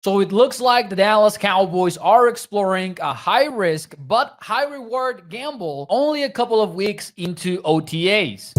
So it looks like the Dallas Cowboys are exploring a high risk but high reward gamble only a couple of weeks into OTAs.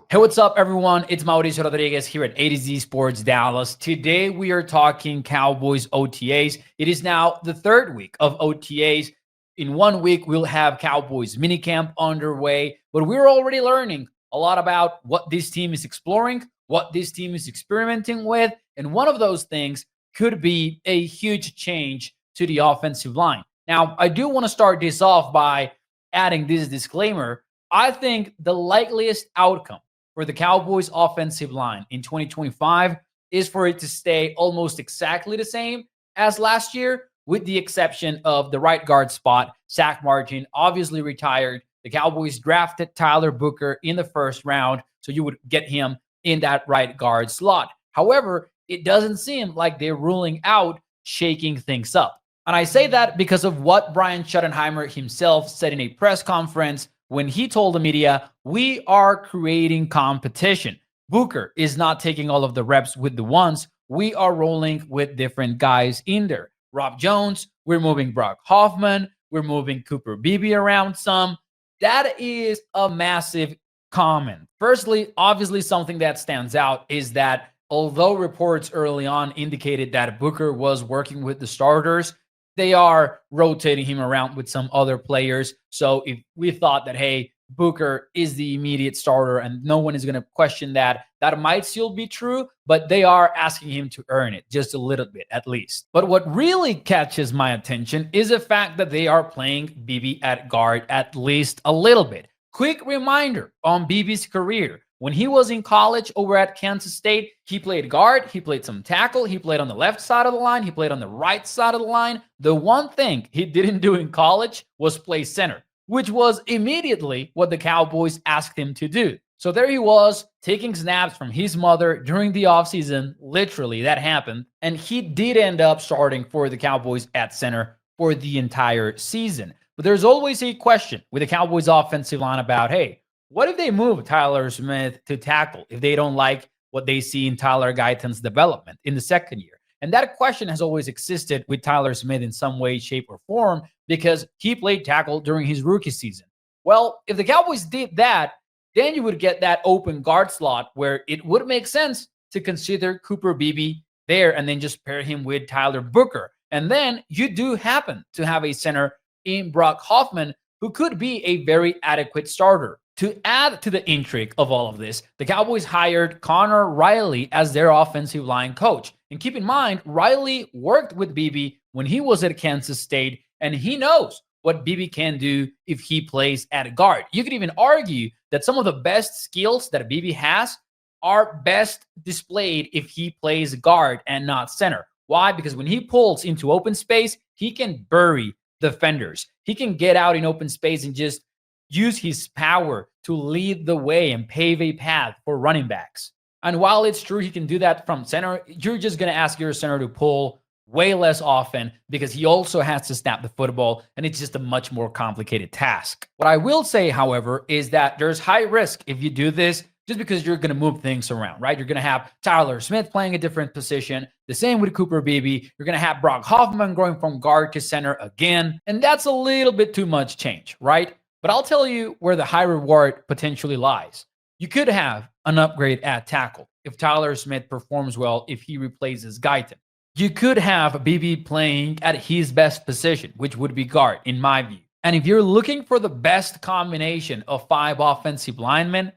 Hey, what's up, everyone? It's Mauricio Rodriguez here at A to Z Sports Dallas. Today, we are talking Cowboys OTAs. It is now the third week of OTAs. In 1 week, we'll have Cowboys minicamp underway, but we're already learning a lot about what this team is exploring, what this team is experimenting with, and one of those things could be a huge change to the offensive line. Now, I do want to start this off by adding this disclaimer. I think the likeliest outcome for the Cowboys offensive line in 2025 is for it to stay almost exactly the same as last year, with the exception of the right guard spot. Zach Martin obviously retired. The Cowboys drafted Tyler Booker in the first round, so you would get him in that right guard slot. However, it doesn't seem like they're ruling out shaking things up. And I say that because of what Brian Schottenheimer himself said in a press conference when he told the media, we are creating competition. Booker is not taking all of the reps with the ones. We are rolling with different guys in there. Rob Jones, we're moving Brock Hoffman, we're moving Cooper Beebe around some. That is a massive comment. Firstly, obviously something that stands out is that although reports early on indicated that Booker was working with the starters, they are rotating him around with some other players. So if we thought that, hey, Booker is the immediate starter and no one is going to question that, that might still be true, but they are asking him to earn it just a little bit at least. But what really catches my attention is the fact that they are playing Beebe at guard at least a little bit. Quick reminder on Beebe's career. When he was in college over at Kansas State, he played guard, he played some tackle, he played on the left side of the line, he played on the right side of the line. The one thing he didn't do in college was play center, which was immediately what the Cowboys asked him to do. So there he was, taking snaps from his mother during the offseason. Literally, that happened. And he did end up starting for the Cowboys at center for the entire season. But there's always a question with the Cowboys offensive line about, hey, what if they move Tyler Smith to tackle if they don't like what they see in Tyler Guyton's development in the second year? And that question has always existed with Tyler Smith in some way, shape, or form because he played tackle during his rookie season. Well, if the Cowboys did that, then you would get that open guard slot where it would make sense to consider Cooper Beebe there and then just pair him with Tyler Booker. And then you do happen to have a center in Brock Hoffman who could be a very adequate starter. To add to the intrigue of all of this, the Cowboys hired Connor Riley as their offensive line coach. And keep in mind, Riley worked with Beebe when he was at Kansas State, and he knows what Beebe can do if he plays at guard. You could even argue that some of the best skills that Beebe has are best displayed if he plays guard and not center. Why? Because when he pulls into open space, he can bury defenders. He can get out in open space and just use his power to lead the way and pave a path for running backs. And while it's true he can do that from center, you're just going to ask your center to pull way less often because he also has to snap the football, and it's just a much more complicated task. What I will say, however, is that there's high risk if you do this just because you're going to move things around, right? You're going to have Tyler Smith playing a different position. The same with Cooper Beebe. You're going to have Brock Hoffman going from guard to center again. And that's a little bit too much change, right? But I'll tell you where the high reward potentially lies. You could have an upgrade at tackle if Tyler Smith performs well, if he replaces Guyton. You could have Beebe playing at his best position, which would be guard, in my view. And if you're looking for the best combination of 5 offensive linemen,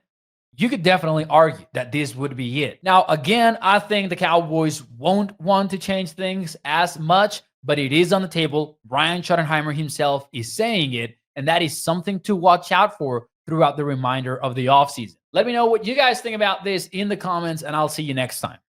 you could definitely argue that this would be it. Now, again, I think the Cowboys won't want to change things as much, but it is on the table. Brian Schottenheimer himself is saying it, and that is something to watch out for throughout the remainder of the offseason. Let me know what you guys think about this in the comments, and I'll see you next time.